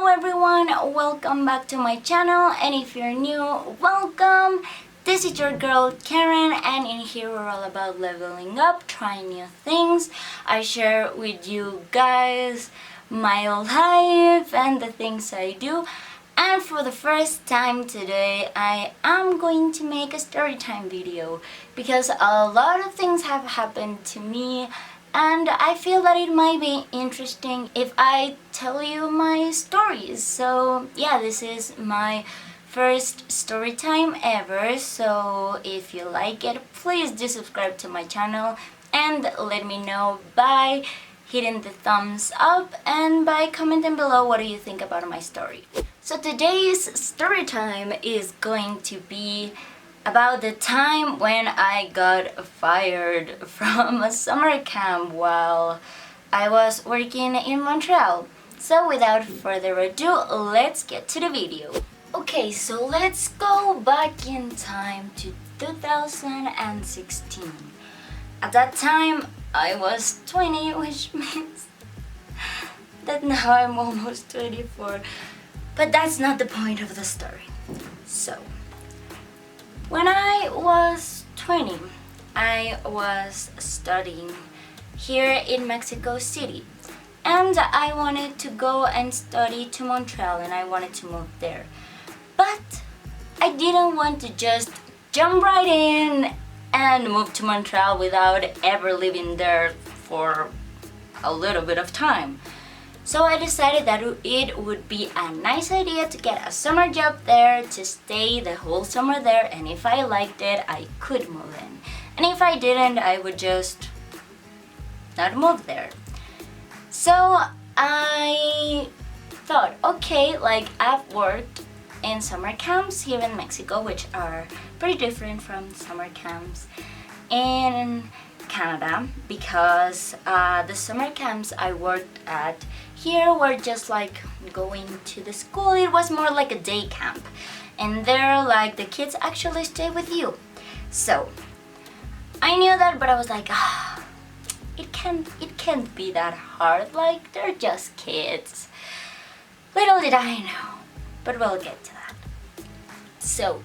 Hello everyone, welcome back to my channel, and if you're new, welcome! This is your girl Karen, and in here we're all about leveling up, trying new things. I share with you guys my life and the things I do. And for the first time today, I am going to make a story time video because a lot of things have happened to me and I feel that it might be interesting if I tell you my stories. So yeah, this is my first story time ever, so if you like it, please do subscribe to my channel and let me know by hitting the thumbs up and by commenting below what do you think about my story. So today's story time is going to be about the time when I got fired from a summer camp while I was working in Montreal. So without further ado, let's get to the video. Okay, so let's go back in time to 2016. At that time, I was 20, which means that now I'm almost 24. But that's not the point of the story. So, when I was 20, I was studying here in Mexico City. And I wanted to go and study to Montreal, and I wanted to move there. But I didn't want to just jump right in and move to Montreal without ever living there for a little bit of time. So I decided that it would be a nice idea to get a summer job there, to stay the whole summer there, and if I liked it, I could move in. And if I didn't, I would just not move there. So I thought, okay, like I've worked in summer camps here in Mexico, which are pretty different from summer camps in Canada, because the summer camps I worked at here were just like going to the school. It was more like a day camp, and there like the kids actually stay with you. So I knew that, but I was like, it can't be that hard, like they're just kids. Little did I know, but we'll get to that. So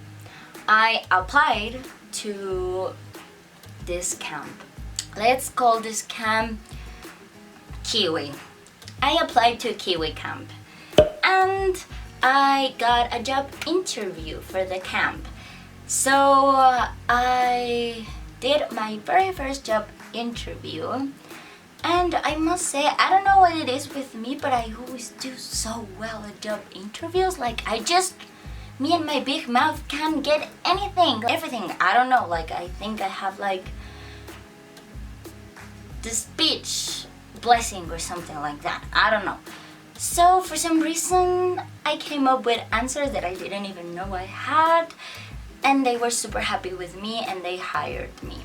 I applied to this camp. Let's call this camp Kiwi. I applied to a Kiwi camp and I got a job interview for the camp. So I did my very first job interview, and I must say, I don't know what it is with me, but I always do so well at job interviews. Like me and my big mouth can get everything. I don't know, like I think I have like the speech blessing or something like that. I don't know. So for some reason I came up with answers that I didn't even know I had, and they were super happy with me and they hired me.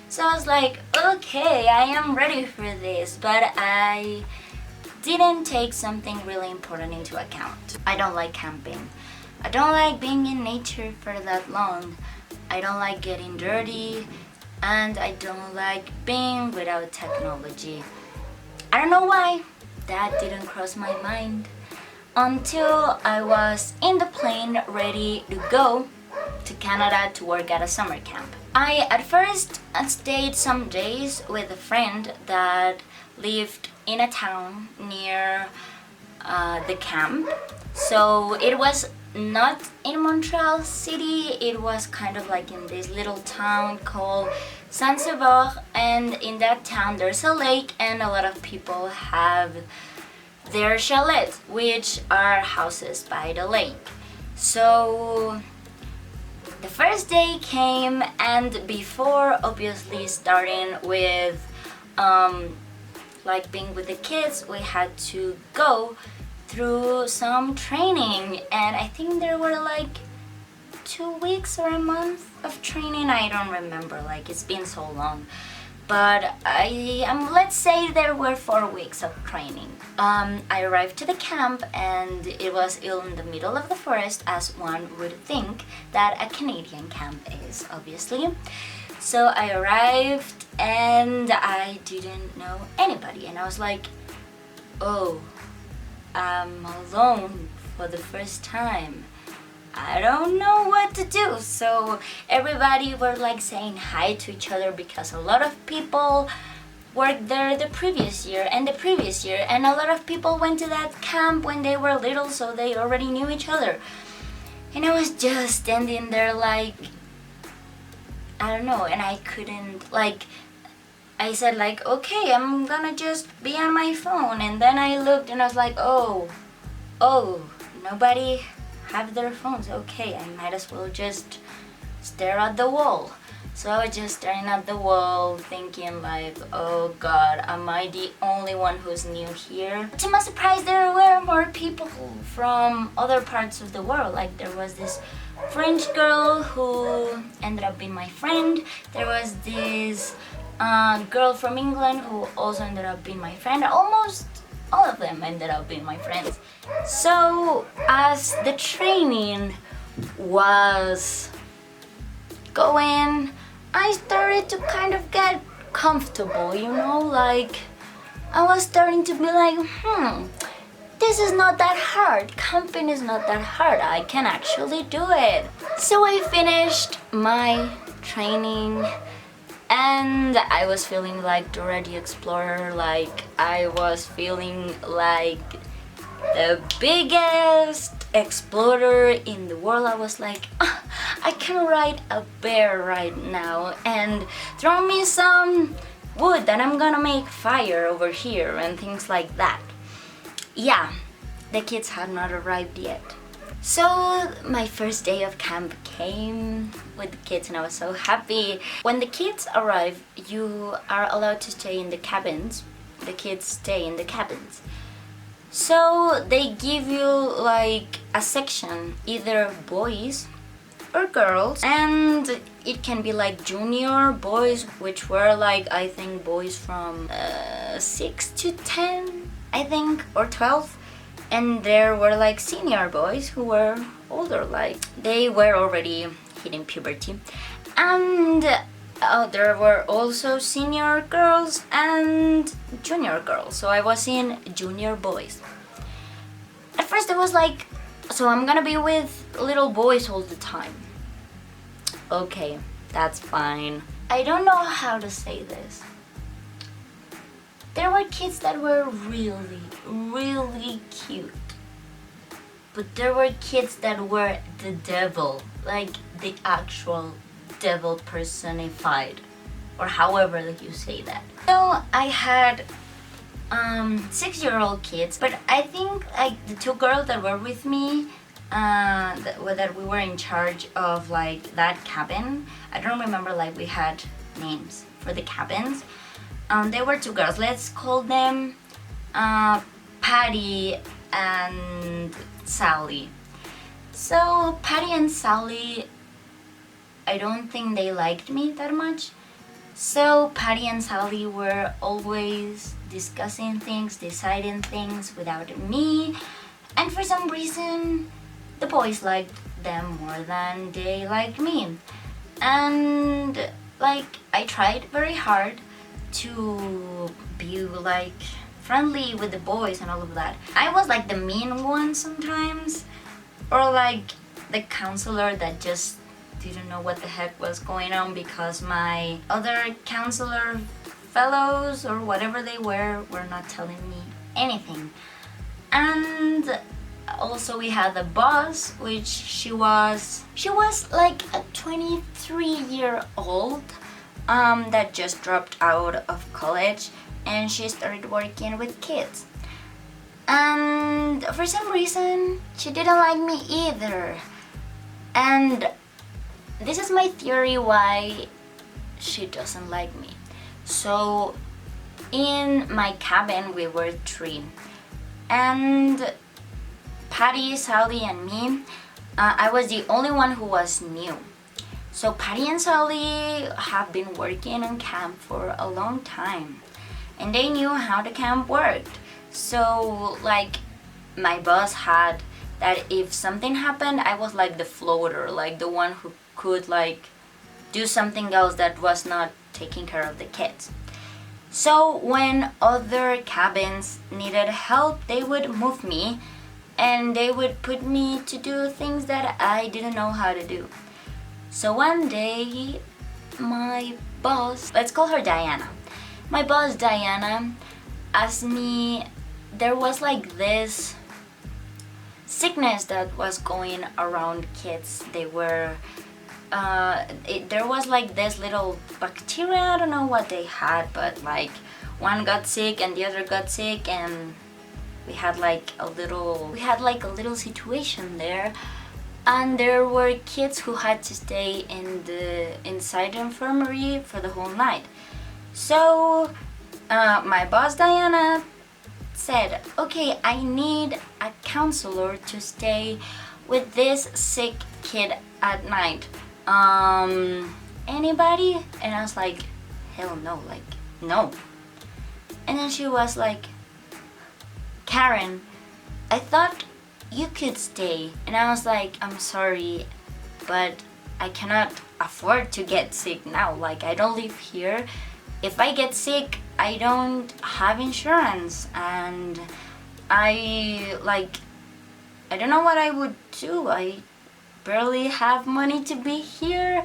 So I was like, okay, I am ready for this, but I didn't take something really important into account. I don't like camping. I don't like being in nature for that long. I don't like getting dirty, and I don't like being without technology. I don't know why that didn't cross my mind until I was in the plane ready to go to Canada to work at a summer camp. I at first stayed some days with a friend that lived in a town near the camp. So it was not in Montreal City, it was kind of like in this little town called Saint-Sauveur, and in that town there's a lake and a lot of people have their chalets, which are houses by the lake. So the first day came, and before obviously starting with like being with the kids, we had to go through some training, and I think there were like 2 weeks or a month of training. I don't remember, like it's been so long, but let's say there were 4 weeks of training. I arrived to the camp and it was in the middle of the forest, as one would think that a Canadian camp is, obviously. So I arrived and I didn't know anybody, and I was like, oh, I'm alone for the first time. I don't know what to do. So everybody were like saying hi to each other because a lot of people worked there the previous year and the previous year, and a lot of people went to that camp when they were little, so they already knew each other. And I was just standing there like, I don't know, and I couldn't, like, I said like, okay, I'm gonna just be on my phone. And then I looked and I was like, oh, nobody have their phones. Okay, I might as well just stare at the wall. So I was just staring at the wall thinking like, oh God, am I the only one who's new here? To my surprise, there were more people from other parts of the world. Like there was this French girl who ended up being my friend. There was this girl from England who also ended up being my friend. Almost all of them ended up being my friends. So as the training was going, I started to kind of get comfortable, you know, like I was starting to be like, this is not that hard. Camping is not that hard. I can actually do it. So I finished my training and I was feeling like Dora the Explorer, like I was feeling like the biggest explorer in the world. I was like, I can ride a bear right now and throw me some wood and I'm gonna make fire over here and things like that. Yeah, the kids had not arrived yet. So my first day of camp came with the kids and I was so happy. When the kids arrive, you are allowed to stay in the cabins. The kids stay in the cabins. So they give you like a section, either boys or girls, and it can be like junior boys, which were like, I think boys from 6 to 10, I think, or 12. And there were like senior boys who were older, like they were already hitting puberty. And there were also senior girls and junior girls. So I was in junior boys. At first I was like, so I'm gonna be with little boys all the time. Okay, that's fine. I don't know how to say this. There were kids that were really, really cute. But there were kids that were the devil, like the actual devil personified, or however you say that. So I had 6-year-old kids, but I think like the 2 girls that were with me, that we were in charge of like that cabin. I don't remember, like we had names for the cabins. They were 2 girls. Let's call them Patty and Sally. So Patty and Sally, I don't think they liked me that much. So Patty and Sally were always discussing things, deciding things without me. And for some reason, the boys liked them more than they liked me. And like I tried very hard to be like friendly with the boys and all of that. I was like the mean one sometimes, or like the counselor that just didn't know what the heck was going on because my other counselor fellows or whatever they were not telling me anything. And also we had the boss, which she was like a 23-year-old that just dropped out of college, and she started working with kids. And for some reason, she didn't like me either. And this is my theory why she doesn't like me. So in my cabin, we were 3. And Patty, Sally, and me, I was the only one who was new. So Patty and Sally have been working on camp for a long time, and they knew how the camp worked. So like my boss had that if something happened, I was like the floater, like the one who could like do something else that was not taking care of the kids. So when other cabins needed help, they would move me and they would put me to do things that I didn't know how to do. So one day, my boss, let's call her Diana. My boss Diana asked me, there was like this sickness that was going around kids. They were there was like this little bacteria, I don't know what they had, but like one got sick and the other got sick, and we had like a little situation there, and there were kids who had to stay inside the infirmary for the whole night. So my boss Diana said, okay, I need a counselor to stay with this sick kid at night. Anybody? And I was like, hell no, like, no. And then she was like, Karen, I thought you could stay. And I was like, I'm sorry, but I cannot afford to get sick now. Like, I don't live here. If I get sick, I don't have insurance, and I don't know what I would do. I barely have money to be here.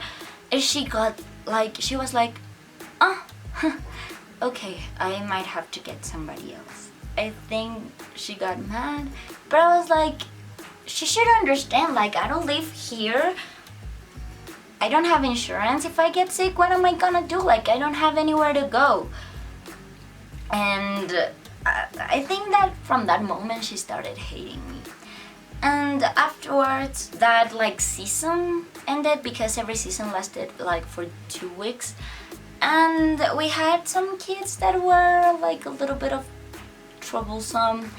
And she was like, oh, okay, I might have to get somebody else. I think she got mad, but I was like, she should understand, like, I don't live here. I don't have insurance. If I get sick, what am I gonna do? Like, I don't have anywhere to go. And I think that from that moment she started hating me. And afterwards, that like season ended, because every season lasted like for 2 weeks, and we had some kids that were like a little bit of troublesome,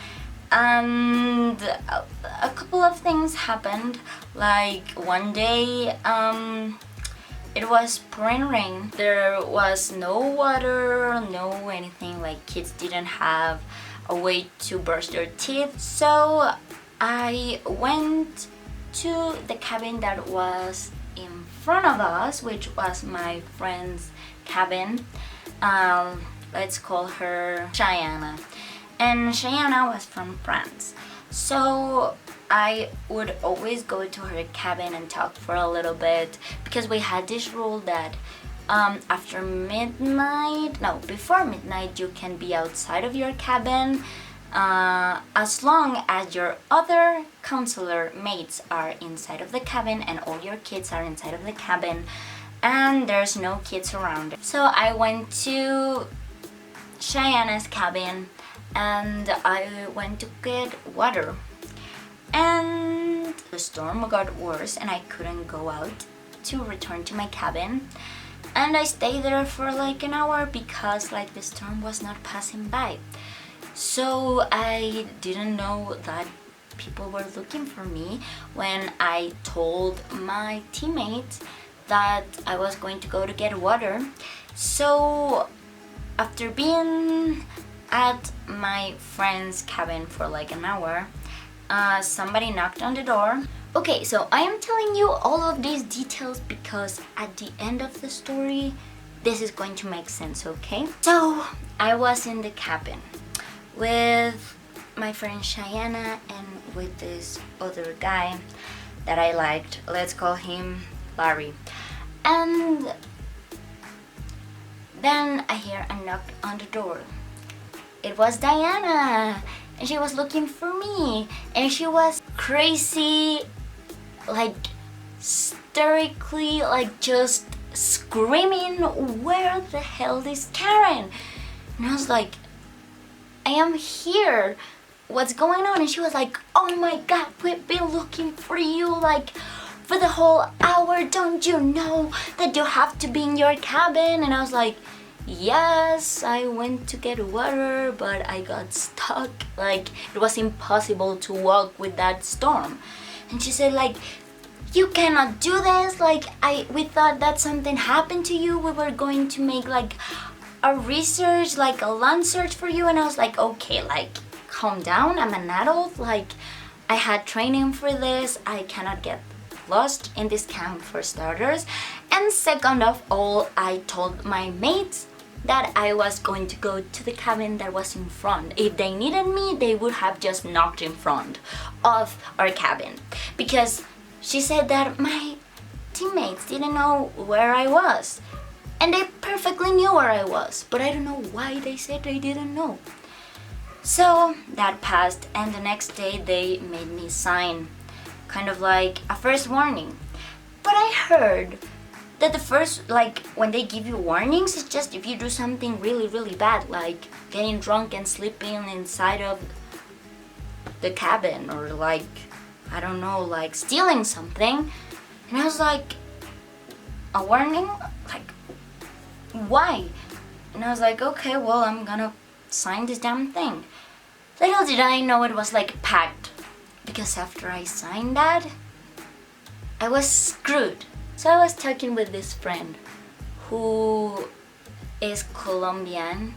and a couple of things happened. Like one day, it was pouring rain. There was no water, no anything. Like, kids didn't have a way to brush their teeth. So I went to the cabin that was in front of us, which was my friend's cabin. Let's call her Cheyenne. And Cheyenne was from France. So I would always go to her cabin and talk for a little bit, because we had this rule that before midnight you can be outside of your cabin as long as your other counselor mates are inside of the cabin and all your kids are inside of the cabin and there's no kids around. So I went to Cheyenne's cabin and I went to get water. And the storm got worse and I couldn't go out to return to my cabin. And I stayed there for like an hour because like the storm was not passing by. So I didn't know that people were looking for me when I told my teammates that I was going to go to get water. So after being at my friend's cabin for like an hour, somebody knocked on the door. Okay, so I am telling you all of these details because at the end of the story, this is going to make sense, okay? So I was in the cabin with my friend Cheyenne and with this other guy that I liked. Let's call him Larry. And then I hear a knock on the door. It was Diana, and she was looking for me, and she was crazy, like hysterically, like just screaming, "Where the hell is Karen?" And I was like, I am here. What's going on? And she was like, oh my god, we've been looking for you like for the whole hour. Don't you know that you have to be in your cabin? And I was like, yes, I went to get water, but I got stuck. Like, it was impossible to walk with that storm. And she said like, you cannot do this. Like, we thought that something happened to you. We were going to make like a research, like a land search for you. And I was like, okay, like calm down, I'm an adult, like I had training for this, I cannot get lost in this camp for starters. And second of all, I told my mates that I was going to go to the cabin that was in front. If they needed me, they would have just knocked in front of our cabin, because she said that my teammates didn't know where I was, and they perfectly knew where I was, but I don't know why they said they didn't know. So that passed, and the next day they made me sign kind of like a first warning. But I heard that the first, like, when they give you warnings, it's just if you do something really, really bad, like getting drunk and sleeping inside of the cabin, or like, I don't know, like stealing something. And I was like, a warning? Like, why? And I was like, okay, well, I'm gonna sign this damn thing. Little did I know it was like packed, because after I signed that, I was screwed. So I was talking with this friend who is Colombian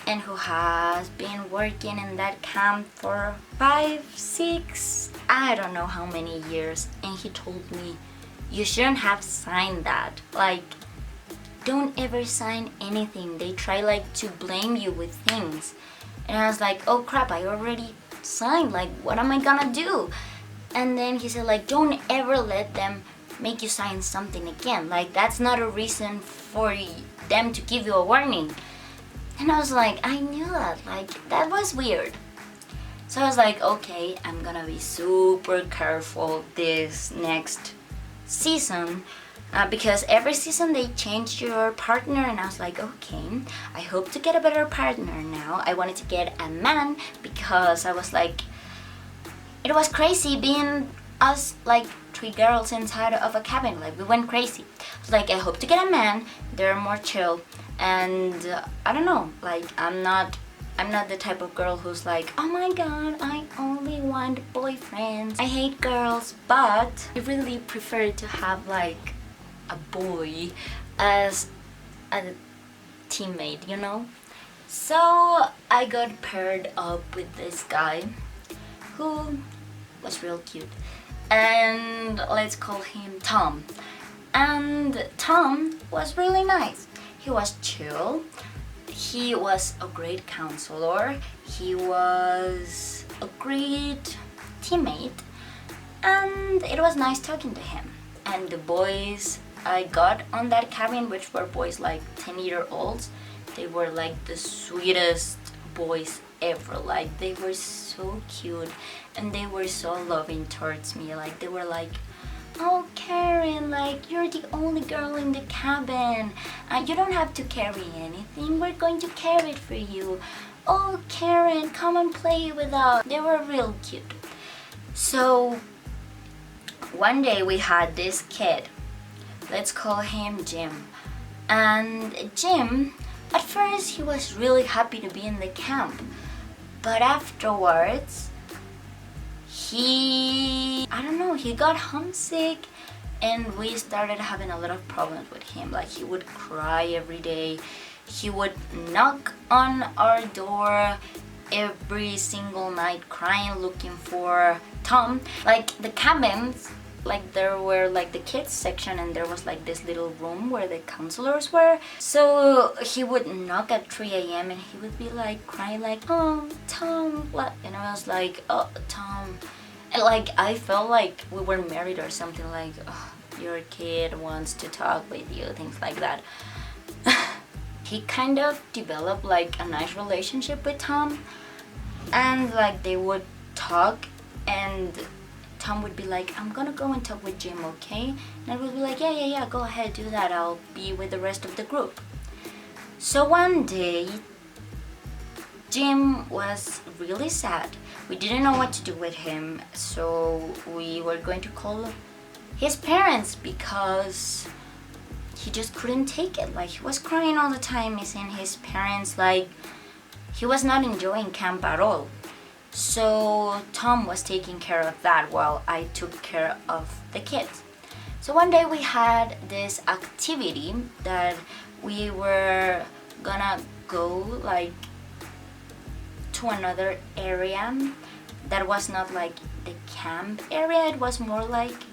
and who has been working in that camp for 5, 6, I don't know how many years, and he told me, you shouldn't have signed that. Like, don't ever sign anything. They try like to blame you with things. And I was like, oh crap, I already signed, like what am I gonna do? And then he said, like, don't ever let them make you sign something again. Like, that's not a reason for them to give you a warning. And I was like, I knew that, like, that was weird. So I was like, okay, I'm gonna be super careful this next season, because every season they change your partner, and I was like, okay, I hope to get a better partner now. I wanted to get a man, because I was like, it was crazy being us like 3 girls inside of a cabin. Like, we went crazy. I was like, I hope to get a man. They're more chill, and I don't know, like, I'm not the type of girl who's like, oh my god, I only want boyfriends. I hate girls, but I really prefer to have like a boy as a teammate, you know? So I got paired up with this guy who was real cute, and let's call him Tom. And Tom was really nice. He was chill. He was a great counselor. He was a great teammate, and it was nice talking to him. And the boys I got on that cabin, which were boys like 10-year-olds, they were like the sweetest boys ever. Like, they were so cute, and they were so loving towards me. Like, they were like, oh Karen, like, you're the only girl in the cabin, you don't have to carry anything, we're going to carry it for you. Oh Karen, come and play with us. They were real cute. So one day we had this kid, let's call him Jim. And Jim, at first he was really happy to be in the camp, but afterwards I don't know, he got homesick, and we started having a lot of problems with him. Like, he would cry every day. He would knock on our door every single night, crying, looking for Tom. Like, the cabins, like, there were like the kids section, and there was like this little room where the counselors were. So he would knock at 3 a.m. and he would be like crying, like, oh Tom, what? And I was like, oh Tom. And like, I felt like we were married or something. Like, oh, your kid wants to talk with you, things like that. He kind of developed like a nice relationship with Tom, and like they would talk, and Tom would be like, I'm gonna go and talk with Jim, okay? And I would be like, yeah, go ahead, do that. I'll be with the rest of the group. So one day, Jim was really sad. We didn't know what to do with him, so we were going to call his parents, because he just couldn't take it. Like, he was crying all the time, missing his parents. Like, he was not enjoying camp at all. So Tom was taking care of that while I took care of the kids. So one day we had this activity that we were gonna go like to another area that was not like the camp area. It was more like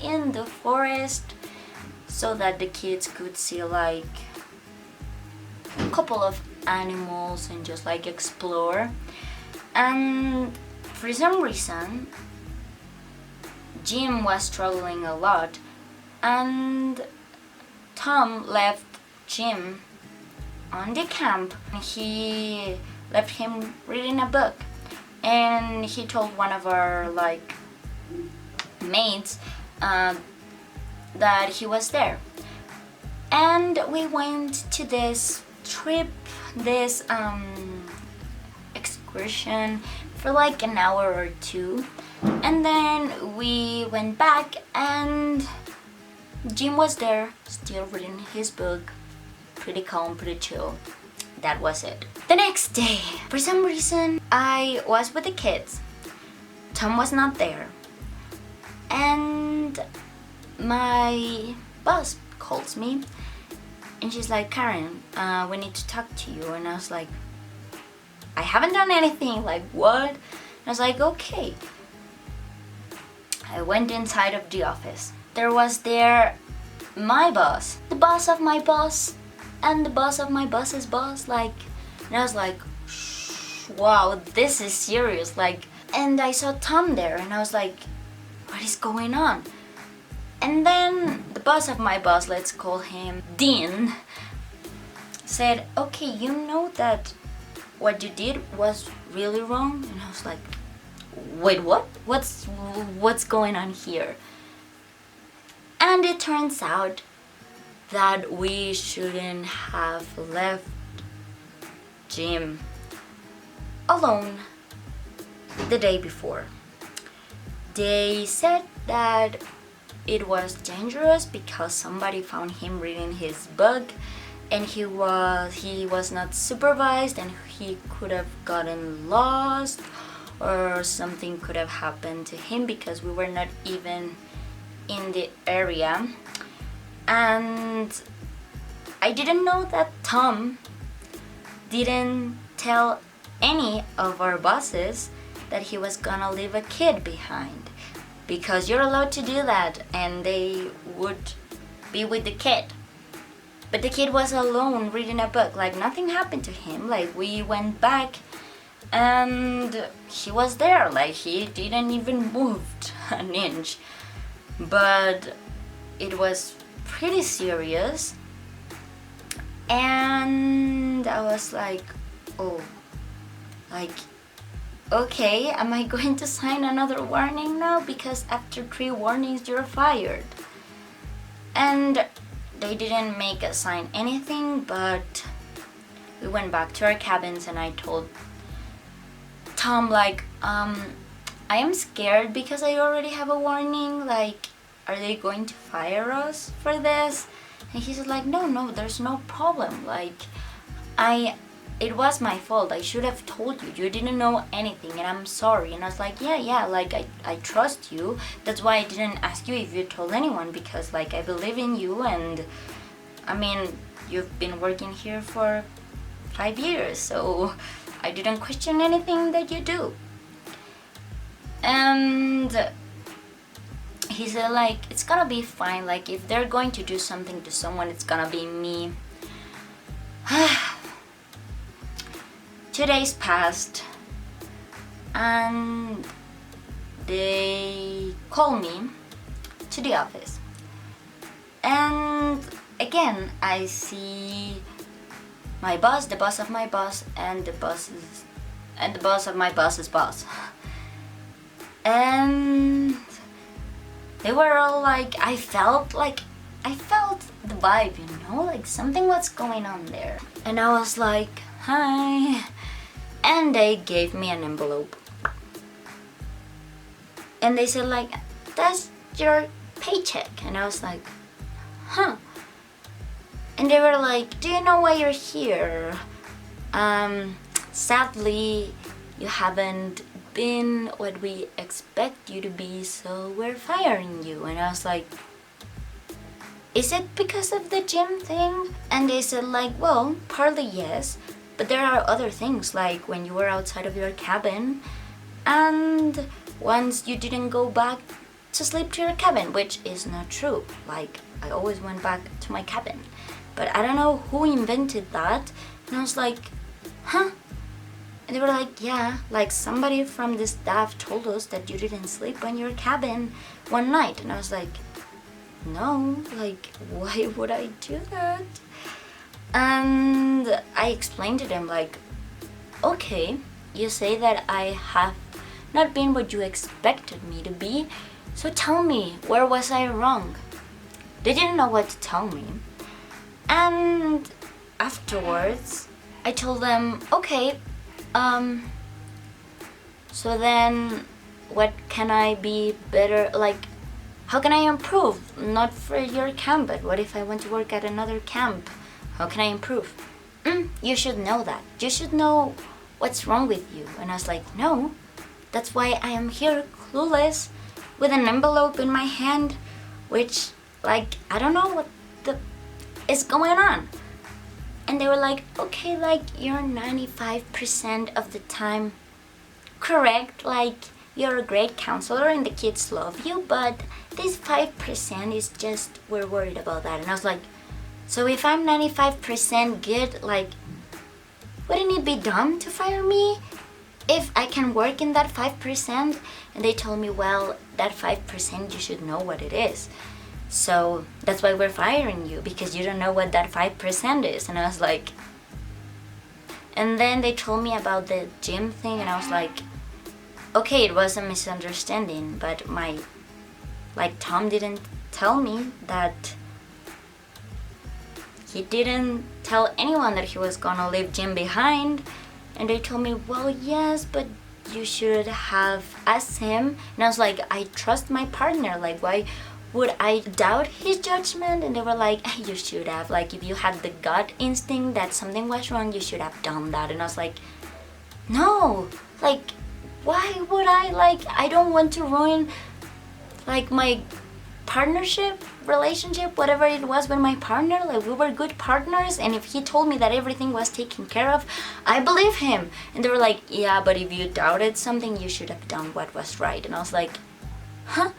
in the forest, so that the kids could see like a couple of animals and just like explore. And for some reason, Jim was struggling a lot, and Tom left Jim on the camp. He left him reading a book, and he told one of our like mates that he was there. And we went to this trip, this excursion for like an hour or two, and then we went back and Jim was there still reading his book, pretty calm, pretty chill. That was it. The next day, for some reason, I was with the kids. Tom was not there, and my boss calls me and she's like, Karen, we need to talk to you. And I was like, I haven't done anything. Like, what? And I was like, okay. I went inside of the office. There was there my boss, the boss of my boss, and the boss of my boss's boss. Like, and I was like, wow, this is serious. Like, and I saw Tom there, and I was like, what is going on? And then the boss of my boss, let's call him Dean, said, okay, you know that what you did was really wrong? And I was like, wait, what? What's going on here? And it turns out that we shouldn't have left Jim alone the day before. They said that it was dangerous because somebody found him reading his book, and he was not supervised, and he could have gotten lost, or something could have happened to him because we were not even in the area. And I didn't know that Tom didn't tell any of our bosses that he was gonna leave a kid behind, because you're allowed to do that and they would be with the kid. But the kid was alone reading a book. Like, nothing happened to him. Like, we went back and he was there. Like, he didn't even move an inch. But it was pretty serious. And I was like, oh, like, okay, am I going to sign another warning now? Because after 3 warnings, you're fired. And they didn't make us sign anything, but we went back to our cabins and I told Tom, like, I am scared because I already have a warning. Like, are they going to fire us for this? And he said, like, no, there's no problem. Like, it was my fault. I should have told you. You didn't know anything, and I'm sorry. And I was like, yeah, like, I trust you. That's why I didn't ask you if you told anyone, because, like, I believe in you, and, I mean, you've been working here for 5 years, so I didn't question anything that you do. And he said, like, it's gonna be fine. Like, if they're going to do something to someone, it's gonna be me. 2 days passed, and they call me to the office. And again, I see my boss, the boss of my boss, and the boss of my boss's boss. And they were all like, I felt the vibe, you know, like something was going on there. And I was like, hi. And they gave me an envelope. And they said, like, that's your paycheck. And I was like, huh. And they were like, do you know why you're here? Sadly, you haven't been what we expect you to be, so we're firing you. And I was like, is it because of the gym thing? And they said, like, well, partly yes, but there are other things, like when you were outside of your cabin, and once you didn't go back to sleep to your cabin, which is not true. Like, I always went back to my cabin. but I don't know who invented that. And I was like, huh? And they were like, yeah, like somebody from the staff told us that you didn't sleep in your cabin one night. And I was like, no, like, why would I do that? And I explained to them, like, okay, you say that I have not been what you expected me to be, so tell me, where was I wrong? They didn't know what to tell me. And afterwards, I told them, okay, so then what can I be better, like, how can I improve? Not for your camp, but what if I want to work at another camp? How can I improve? You should know that. You should know what's wrong with you. And I was like, no, that's why I am here clueless with an envelope in my hand, which, like, I don't know what is going on. And they were like, okay, like, you're 95% of the time correct, like, you're a great counselor and the kids love you, but this 5% is just, we're worried about that. And I was like, so if I'm 95% good, like, wouldn't it be dumb to fire me if I can work in that 5%? And they told me, well, that 5% you should know what it is. So that's why we're firing you, because you don't know what that 5% is. And I was like, and then they told me about the gym thing, and I was like, okay, it was a misunderstanding, but Tom didn't tell me that he didn't tell anyone that he was gonna leave gym behind. And they told me, well, yes, but you should have asked him. And I was like, I trust my partner, like, why would I doubt his judgment? And they were like, you should have, like, if you had the gut instinct that something was wrong, you should have done that. And I was like, no, like, why would I, like, I don't want to ruin, like, my partnership, relationship, whatever it was with my partner. Like, we were good partners, and if he told me that everything was taken care of, I believe him. And they were like, yeah, but if you doubted something, you should have done what was right. And I was like, huh?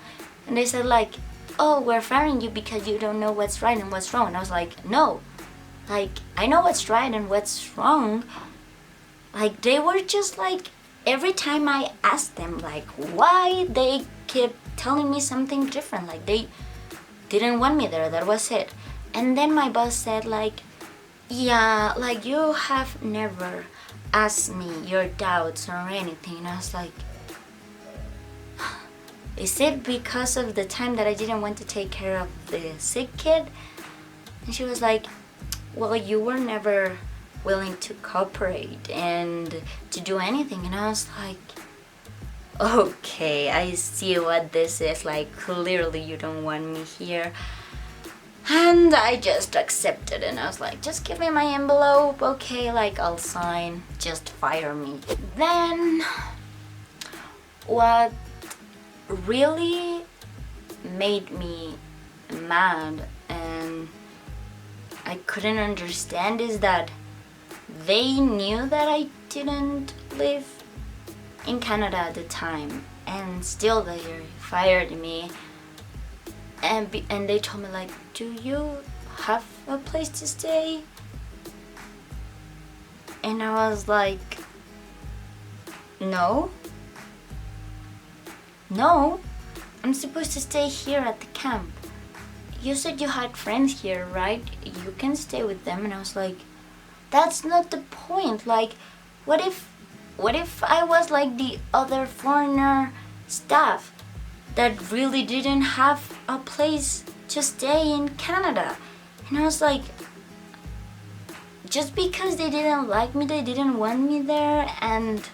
And they said, like, oh, we're firing you because you don't know what's right and what's wrong. And I was like, no, like, I know what's right and what's wrong. Like, they were just like, every time I asked them, like, why, they kept telling me something different. Like, they didn't want me there, that was it. And then my boss said, like, yeah, like, you have never asked me your doubts or anything. And I was like, is it because of the time that I didn't want to take care of the sick kid? And she was like, well, you were never willing to cooperate and to do anything. And I was like, okay, I see what this is. Like, clearly you don't want me here. And I just accepted, and I was like, just give me my envelope, okay, like, I'll sign, just fire me. Then what really made me mad and I couldn't understand is that they knew that I didn't live in Canada at the time, and still they fired me. And they told me, like, do you have a place to stay? And I was like, no, I'm supposed to stay here at the camp. You said you had friends here, right? You can stay with them. And I was like, that's not the point. Like, what if I was like the other foreigner staff that really didn't have a place to stay in Canada? And I was like, just because they didn't like me, they didn't want me there, and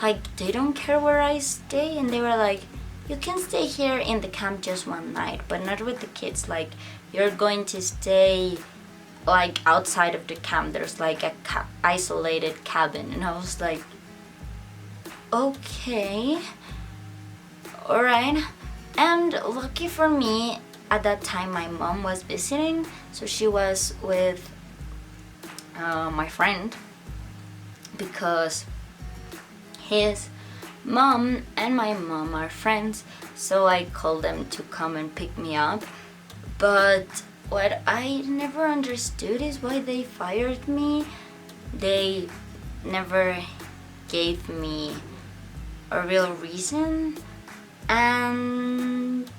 like, they don't care where I stay. And they were like, you can stay here in the camp just one night, but not with the kids. Like, you're going to stay like outside of the camp. There's like a isolated cabin. And I was like, okay, all right. And lucky for me, at that time my mom was visiting, so she was with my friend, because his mom and my mom are friends, so I called them to come and pick me up. But what I never understood is why they fired me. They never gave me a real reason, and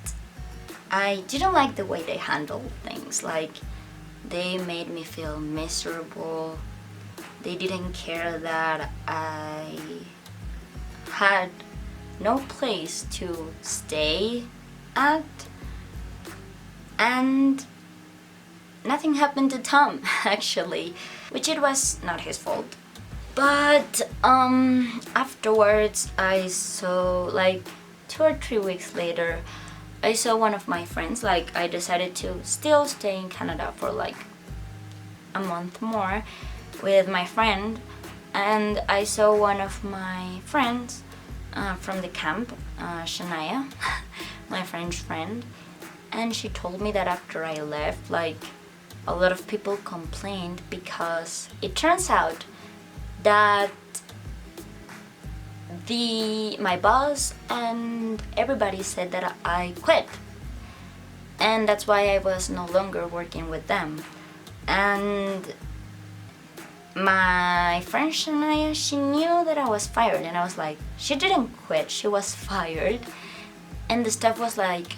I didn't like the way they handled things. Like, they made me feel miserable. They didn't care that I had no place to stay at, and nothing happened to Tom actually, which it was not his fault. But afterwards I saw, like 2 or 3 weeks later, I saw one of my friends. Like, I decided to still stay in Canada for like a month more with my friend, and I saw one of my friends from the camp, Shania, my French friend, and she told me that after I left, like, a lot of people complained because it turns out that my boss and everybody said that I quit, and that's why I was no longer working with them. And my friend Shania, she knew that I was fired, and I was like, she didn't quit, she was fired. And the staff was like,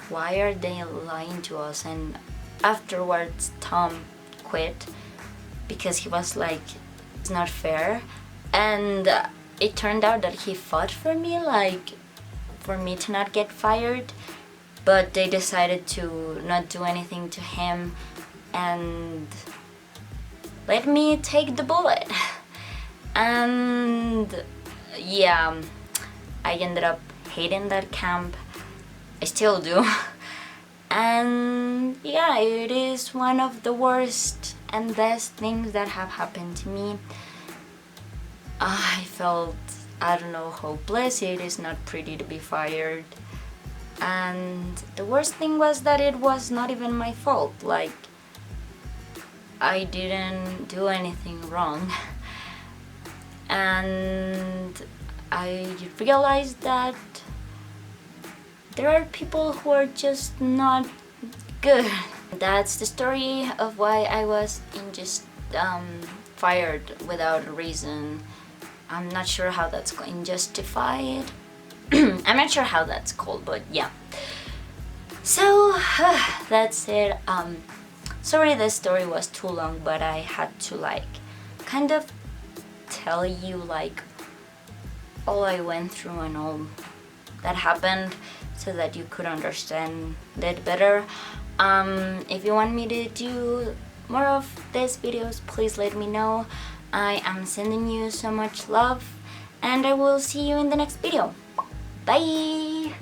why are they lying to us? And afterwards Tom quit because he was like, it's not fair. And it turned out that he fought for me, like, for me to not get fired, but they decided to not do anything to him and let me take the bullet. And yeah, I ended up hating that camp. I still do. And yeah, it is one of the worst and best things that have happened to me. I felt, I don't know, hopeless. It is not pretty to be fired. And the worst thing was that it was not even my fault. Like, I didn't do anything wrong. And I realized that there are people who are just not good. That's the story of why I was fired without a reason. I'm not sure how that's unjustified. I'm not sure how that's called, but yeah. So that's it. Sorry this story was too long, but I had to like kind of tell you like all I went through and all that happened so that you could understand it better. If you want me to do more of these videos, please let me know. I am sending you so much love, and I will see you in the next video. Bye!